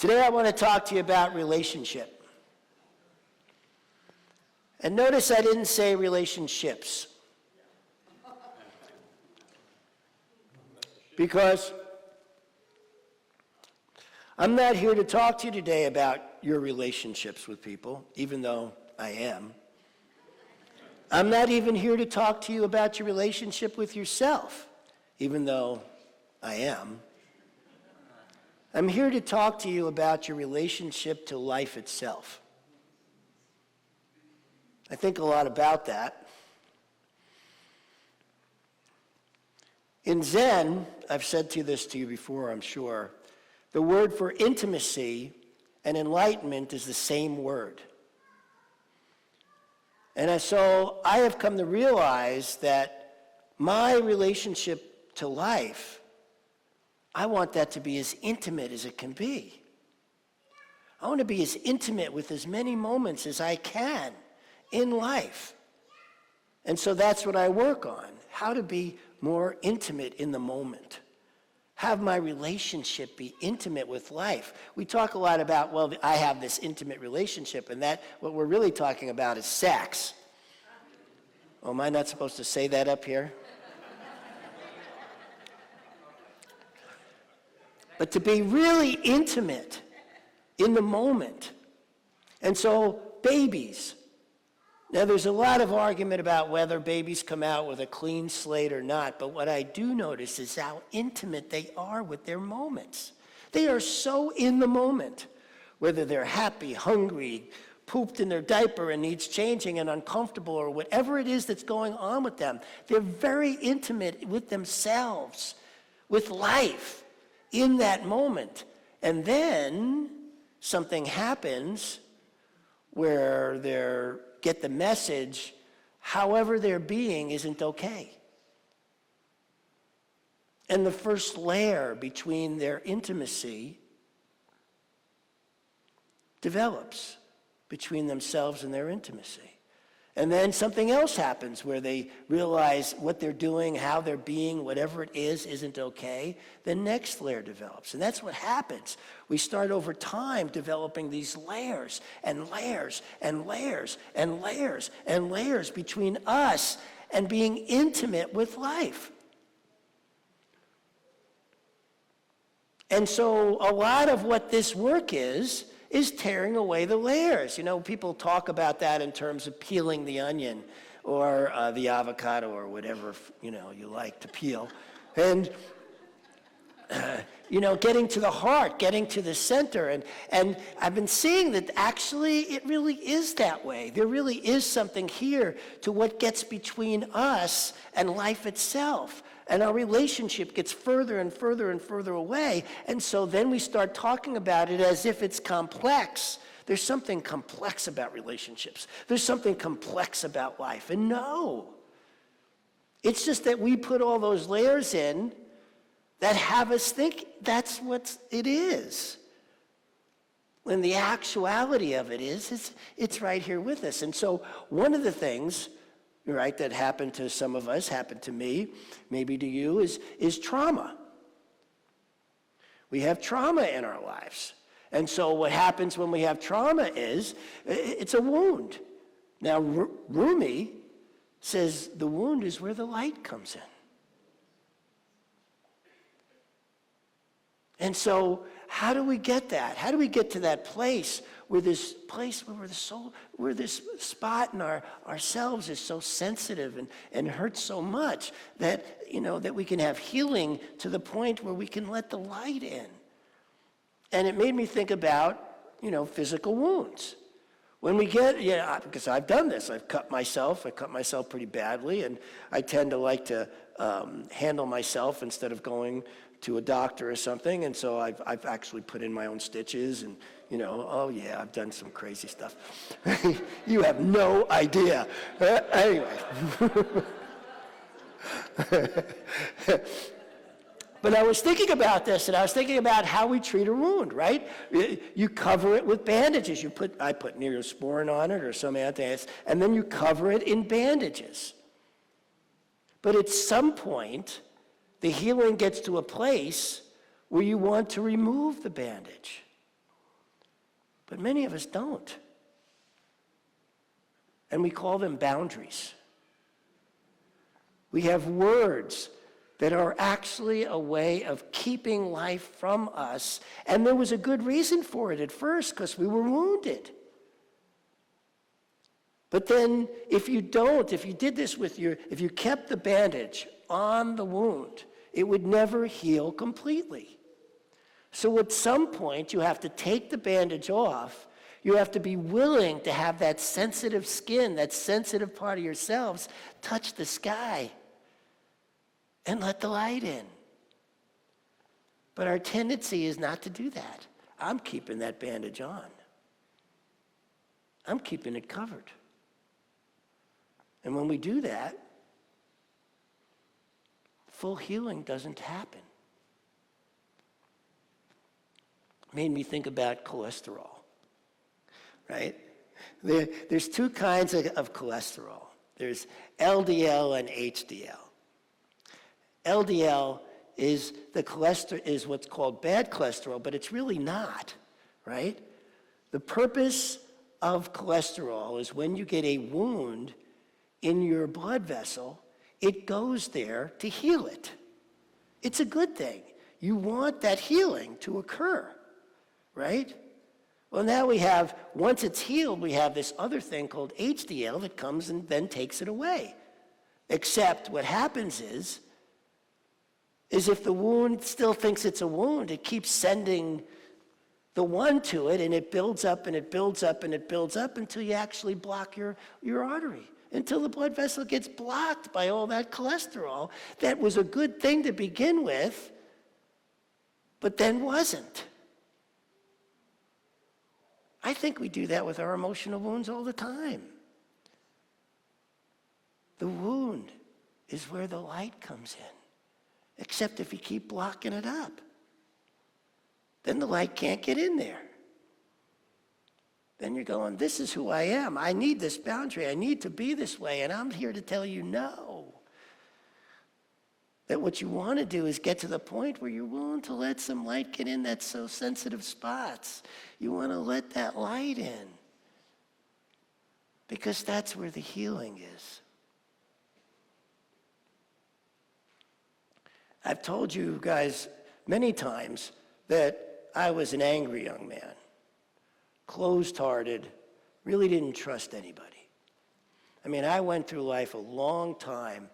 Today I want to talk to you about relationship. And notice I didn't say relationships. Because I'm not here to talk to you today about your relationships with people, even though I am. I'm not even here to talk to you about your relationship with yourself, even though I am. I'm here to talk to you about your relationship to life itself. I think a lot about that. In Zen, I've said this to you before, I'm sure, the word for intimacy and enlightenment is the same word. And so I have come to realize that my relationship to life, I want that to be as intimate as it can be. I want to be as intimate with as many moments as I can in life. And so that's what I work on, how to be more intimate in the moment. Have my relationship be intimate with life. We talk a lot about, well, I have this intimate relationship, and that what we're really talking about is sex. Oh, am I not supposed to say that up here? But to be really intimate in the moment. And so, babies. Now, there's a lot of argument about whether babies come out with a clean slate or not, but what I do notice is how intimate they are with their moments. They are so in the moment, whether they're happy, hungry, pooped in their diaper and needs changing and uncomfortable, or whatever it is that's going on with them. They're very intimate with themselves, with life, in that moment. And then something happens where they get the message, however they're being isn't okay. And the first layer between their intimacy develops between themselves and their intimacy. And then something else happens where they realize what they're doing, how they're being, whatever it is, isn't okay. The next layer develops. And that's what happens. We start over time developing these layers and layers and layers and layers and layers between us and being intimate with life. And so a lot of what this work is tearing away the layers. You know, people talk about that in terms of peeling the onion or the avocado or whatever, you know, you like to peel. And, you know, getting to the heart, getting to the center. And I've been seeing that actually it really is that way. There really is something here to what gets between us and life itself. And our relationship gets further and further and further away. And so then we start talking about it as if it's complex. There's something complex about relationships. There's something complex about life. And no. It's just that we put all those layers in that have us think that's what it is. When the actuality of it is, it's right here with us. And so one of the things, right, that happened to some of us, happened to me, maybe to you, is trauma. We have trauma in our lives. And so what happens when we have trauma is, it's a wound. Now, Rumi says the wound is where the light comes in. And so how do we get that? How do we get to that place where this spot in ourselves is so sensitive and hurts so much that, you know, that we can have healing to the point where we can let the light in? And it made me think about, you know, physical wounds. When we get, because I've done this, I cut myself pretty badly, and I tend to like to handle myself instead of going to a doctor or something, and so I've actually put in my own stitches, and, you know, oh yeah, I've done some crazy stuff. You have no idea. Anyway. But I was thinking about this, and I was thinking about how we treat a wound, right? You cover it with bandages. I put Neosporin on it or some anti-acid, and then you cover it in bandages. But at some point, the healing gets to a place where you want to remove the bandage. But many of us don't. And we call them boundaries. We have words that are actually a way of keeping life from us. And there was a good reason for it at first, because we were wounded. But then if you did this if you kept the bandage on the wound, it would never heal completely. So at some point, you have to take the bandage off. You have to be willing to have that sensitive skin, that sensitive part of yourselves, touch the sky and let the light in. But our tendency is not to do that. I'm keeping that bandage on. I'm keeping it covered. And when we do that, full healing doesn't happen. Made me think about cholesterol, right? There's two kinds of cholesterol. There's LDL and HDL. LDL is what's called bad cholesterol, but it's really not, right? The purpose of cholesterol is when you get a wound in your blood vessel, it goes there to heal it. It's a good thing. You want that healing to occur, right? Well, now once it's healed, we have this other thing called HDL that comes and then takes it away. Except what happens is if the wound still thinks it's a wound, it keeps sending the one to it, and it builds up and it builds up and it builds up until you actually block your artery, until the blood vessel gets blocked by all that cholesterol that was a good thing to begin with, but then wasn't. I think we do that with our emotional wounds all the time. The wound is where the light comes in. Except if you keep blocking it up, then the light can't get in there. Then you're going, this is who I am. I need this boundary. I need to be this way. And I'm here to tell you no. That what you want to do is get to the point where you're willing to let some light get in that's so sensitive spots. You want to let that light in. Because that's where the healing is. I've told you guys many times that I was an angry young man, closed-hearted, really didn't trust anybody. I mean, I went through life a long time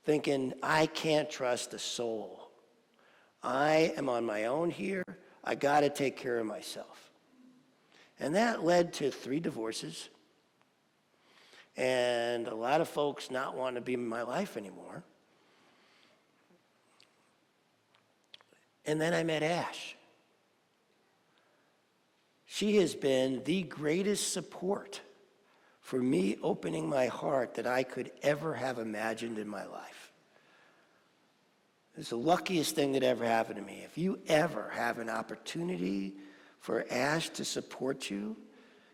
thinking, I can't trust a soul. I am on my own here. I got to take care of myself. And that led to 3 divorces and a lot of folks not wanting to be in my life anymore. And then I met Ash. She has been the greatest support for me opening my heart that I could ever have imagined in my life. It's the luckiest thing that ever happened to me. If you ever have an opportunity for Ash to support you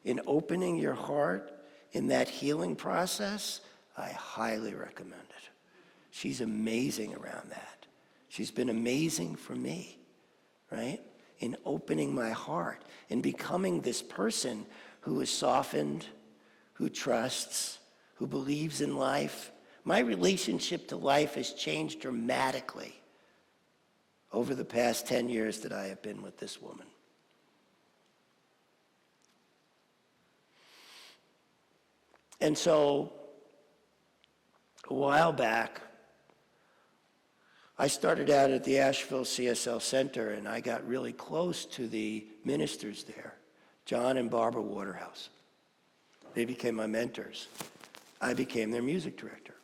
in opening your heart in that healing process, I highly recommend it. She's amazing around that. She's been amazing for me, right? In opening my heart, in becoming this person who is softened, who trusts, who believes in life. My relationship to life has changed dramatically over the past 10 years that I have been with this woman. And so, a while back, I started out at the Asheville CSL Center, and I got really close to the ministers there, John and Barbara Waterhouse. They became my mentors. I became their music director,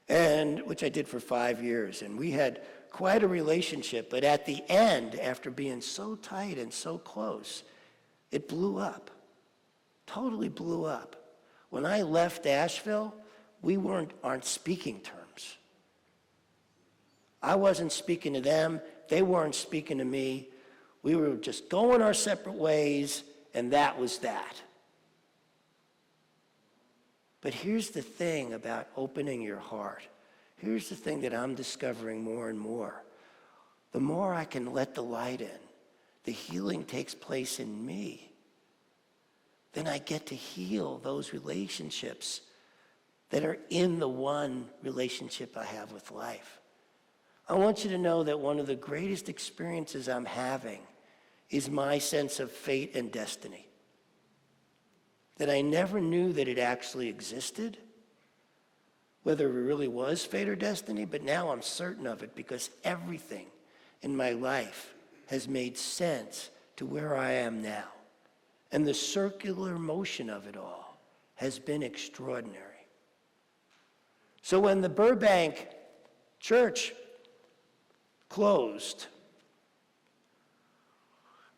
and which I did for 5 years. And we had quite a relationship, but at the end, after being so tight and so close, it blew up, totally blew up. When I left Asheville, we aren't speaking terms. I wasn't speaking to them. They weren't speaking to me. We were just going our separate ways, and that was that. But here's the thing about opening your heart. Here's the thing that I'm discovering more and more. The more I can let the light in, the healing takes place in me, then I get to heal those relationships that are in the one relationship I have with life. I want you to know that one of the greatest experiences I'm having is my sense of fate and destiny. That I never knew that it actually existed, whether it really was fate or destiny, but now I'm certain of it because everything in my life has made sense to where I am now. And the circular motion of it all has been extraordinary. So when the Burbank church closed,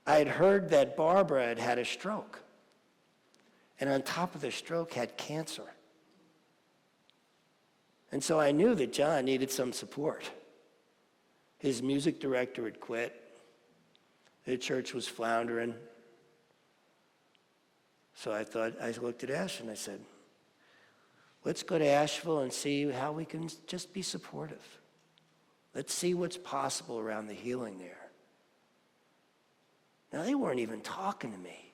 I had heard that Barbara had had a stroke. And on top of the stroke had cancer. And so I knew that John needed some support. His music director had quit. The church was floundering. So I looked at Ash and I said, let's go to Asheville and see how we can just be supportive. Let's see what's possible around the healing there. Now, they weren't even talking to me.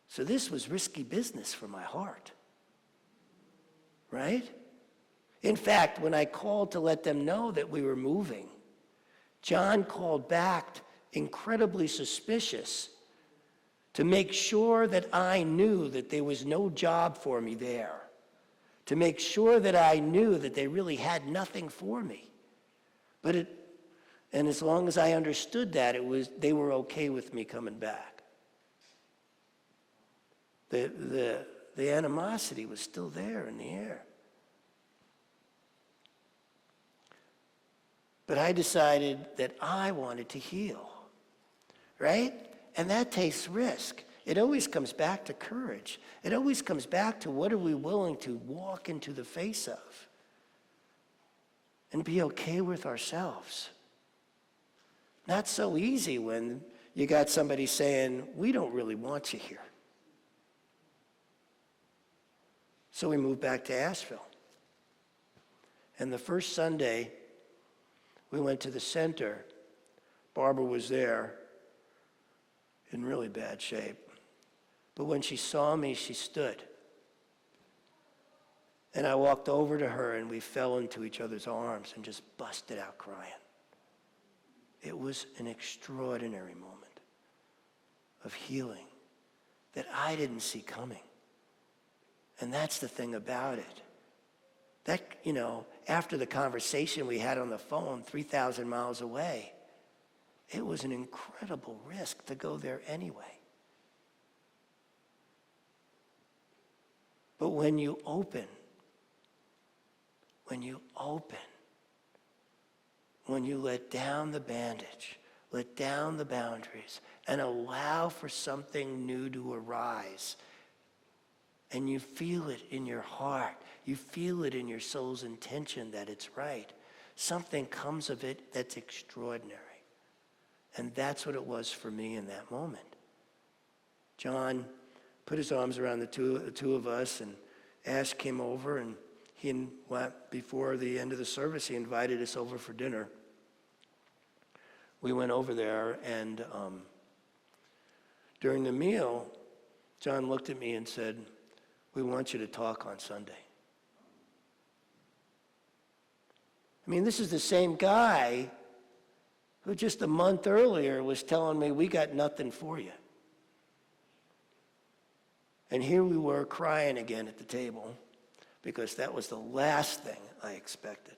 So this was risky business for my heart. Right? In fact, when I called to let them know that we were moving, John called back incredibly suspicious to make sure that I knew that there was no job for me there, to make sure that I knew that they really had nothing for me. And as long as I understood that, they were okay with me coming back. The animosity was still there in the air. But I decided that I wanted to heal, right? And that takes risk. It always comes back to courage. It always comes back to what are we willing to walk into the face of and be okay with ourselves. Not so easy when you got somebody saying, we don't really want you here. So we moved back to Asheville. And the first Sunday, we went to the center. Barbara was there in really bad shape. But when she saw me, she stood. And I walked over to her and we fell into each other's arms and just busted out crying. It was an extraordinary moment of healing that I didn't see coming. And that's the thing about it. That, after the conversation we had on the phone 3,000 miles away, it was an incredible risk to go there anyway. But when you open, when you let down the bandage, let down the boundaries, and allow for something new to arise, and you feel it in your heart, you feel it in your soul's intention that it's right, something comes of it that's extraordinary. And that's what it was for me in that moment. John put his arms around the two of us, and Ash came over, and before the end of the service, he invited us over for dinner. We went over there, and during the meal, John looked at me and said, we want you to talk on Sunday. I mean, this is the same guy who just a month earlier was telling me, we got nothing for you. And here we were crying again at the table because that was the last thing I expected.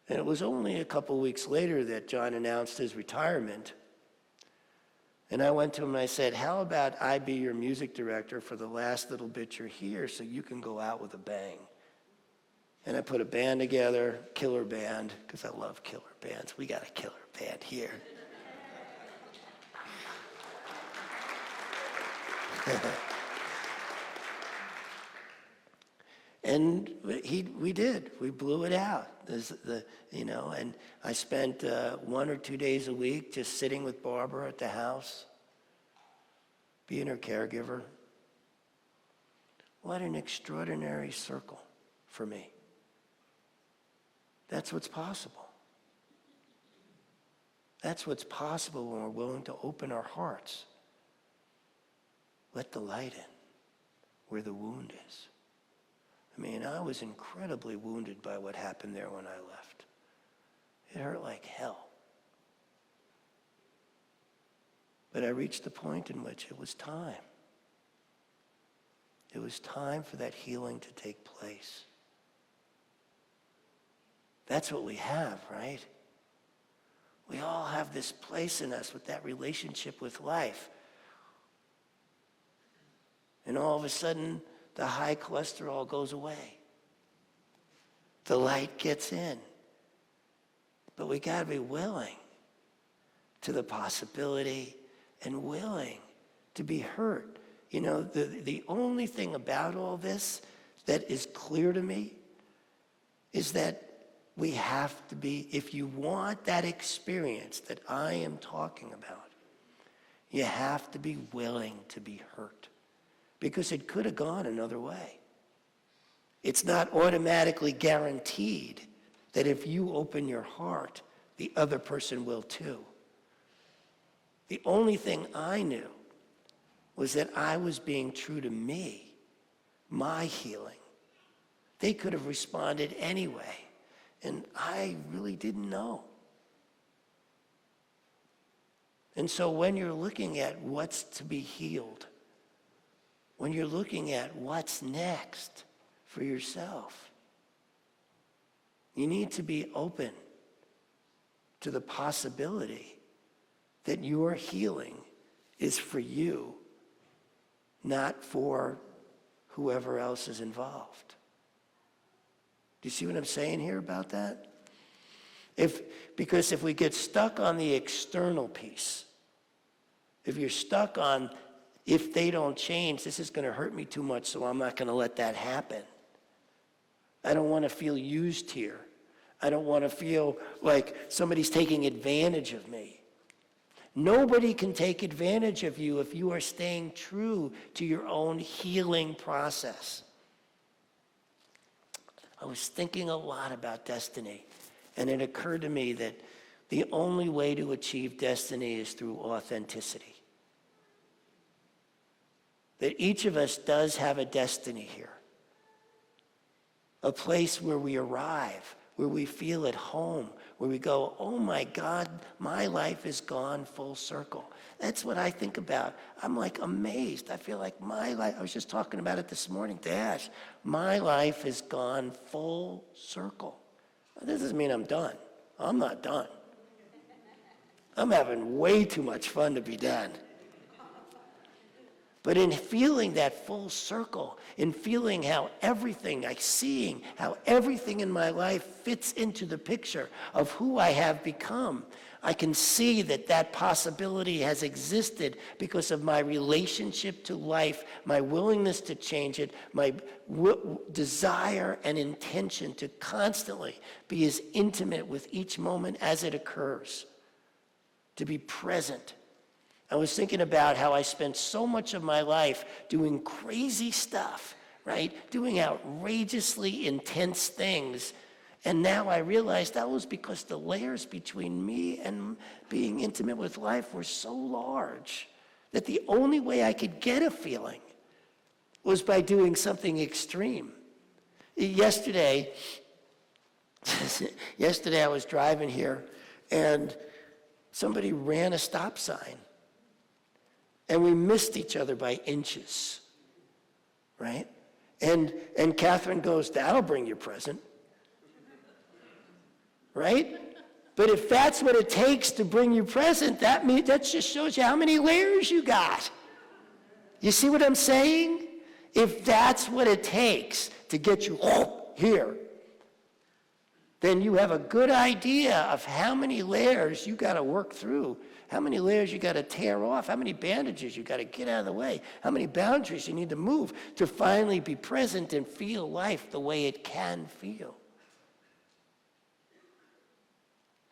And it was only a couple weeks later that John announced his retirement. And I went to him and I said, how about I be your music director for the last little bit you're here so you can go out with a bang? And I put a band together, killer band, because I love killer bands. We got a killer band here. And we did. We blew it out. And I spent 1 or 2 days a week just sitting with Barbara at the house, being her caregiver. What an extraordinary circle for me. That's what's possible. That's what's possible when we're willing to open our hearts. Let the light in where the wound is. I mean, I was incredibly wounded by what happened there when I left. It hurt like hell. But I reached the point in which it was time. It was time for that healing to take place. That's what we have, right? We all have this place in us with that relationship with life. And all of a sudden, the high cholesterol goes away. The light gets in. But we got to be willing to the possibility and willing to be hurt. You know, the only thing about all this that is clear to me is that we have to be, if you want that experience that I am talking about, you have to be willing to be hurt. Because it could have gone another way. It's not automatically guaranteed that if you open your heart, the other person will too. The only thing I knew was that I was being true to me, my healing. They could have responded anyway, and I really didn't know. And so when you're looking at what's to be healed, when you're looking at what's next for yourself, you need to be open to the possibility that your healing is for you, not for whoever else is involved. Do you see what I'm saying here about that? Because if we get stuck on the external piece, if you're stuck on, if they don't change, this is going to hurt me too much, so I'm not going to let that happen. I don't want to feel used here. I don't want to feel like somebody's taking advantage of me. Nobody can take advantage of you if you are staying true to your own healing process. I was thinking a lot about destiny, and it occurred to me that the only way to achieve destiny is through authenticity. That each of us does have a destiny here. A place where we arrive, where we feel at home, where we go, oh my God, my life has gone full circle. That's what I think about. I'm like amazed. I feel like my life, I was just talking about it this morning to Ash. My life has gone full circle. This doesn't mean I'm done. I'm not done. I'm having way too much fun to be done. But in feeling that full circle, in feeling how everything, seeing how everything in my life fits into the picture of who I have become, I can see that that possibility has existed because of my relationship to life, my willingness to change it, my desire and intention to constantly be as intimate with each moment as it occurs, to be present. I was thinking about how I spent so much of my life doing crazy stuff, right? Doing outrageously intense things. And now I realize that was because the layers between me and being intimate with life were so large that the only way I could get a feeling was by doing something extreme. Yesterday I was driving here and somebody ran a stop sign. And we missed each other by inches, right? And Catherine goes, that'll bring your present, right? But if that's what it takes to bring you present, that just shows you how many layers you got. You see what I'm saying? If that's what it takes to get you here, then you have a good idea of how many layers you got to work through, how many layers you got to tear off, how many bandages you got to get out of the way, how many boundaries you need to move to finally be present and feel life the way it can feel.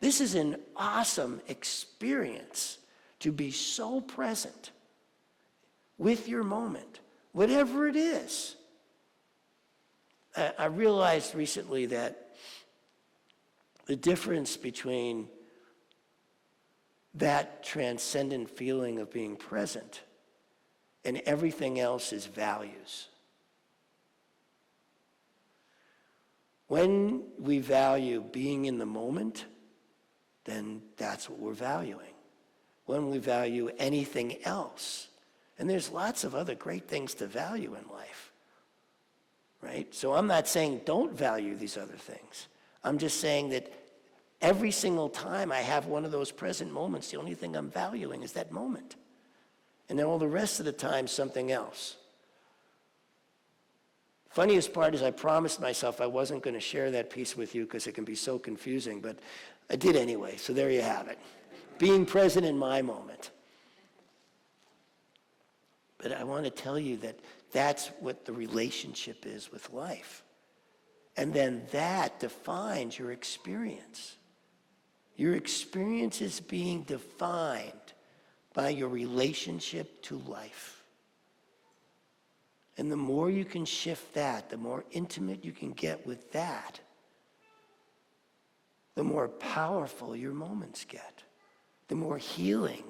This is an awesome experience to be so present with your moment, whatever it is. I realized recently that the difference between that transcendent feeling of being present, and everything else is values. When we value being in the moment, then that's what we're valuing. When we value anything else, and there's lots of other great things to value in life, right? So I'm not saying don't value these other things. I'm just saying that every single time I have one of those present moments, the only thing I'm valuing is that moment. And then all the rest of the time, something else. Funniest part is I promised myself I wasn't going to share that piece with you because it can be so confusing, but I did anyway, so there you have it. Being present in my moment. But I want to tell you that that's what the relationship is with life. And then that defines your experience. Your experience is being defined by your relationship to life. And the more you can shift that, the more intimate you can get with that, the more powerful your moments get, the more healing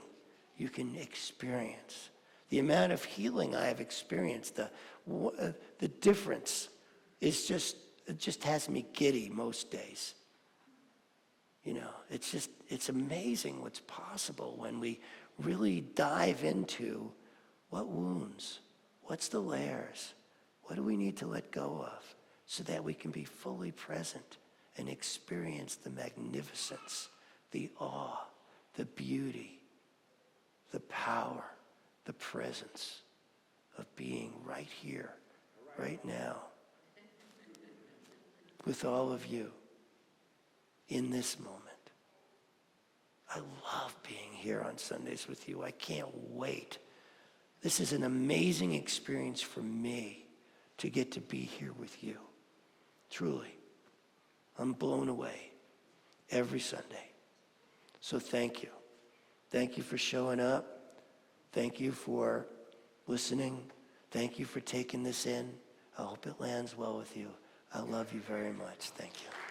you can experience. The amount of healing I have experienced, the difference is it just has me giddy most days. You know, it's amazing what's possible when we really dive into what wounds, what's the layers, what do we need to let go of so that we can be fully present and experience the magnificence, the awe, the beauty, the power, the presence of being right here, right now, with all of you in this moment. I love being here on Sundays with you. I can't wait. This is an amazing experience for me to get to be here with you. Truly. I'm blown away every Sunday. So thank you. Thank you for showing up. Thank you for listening. Thank you for taking this in. I hope it lands well with you. I love you very much. Thank you.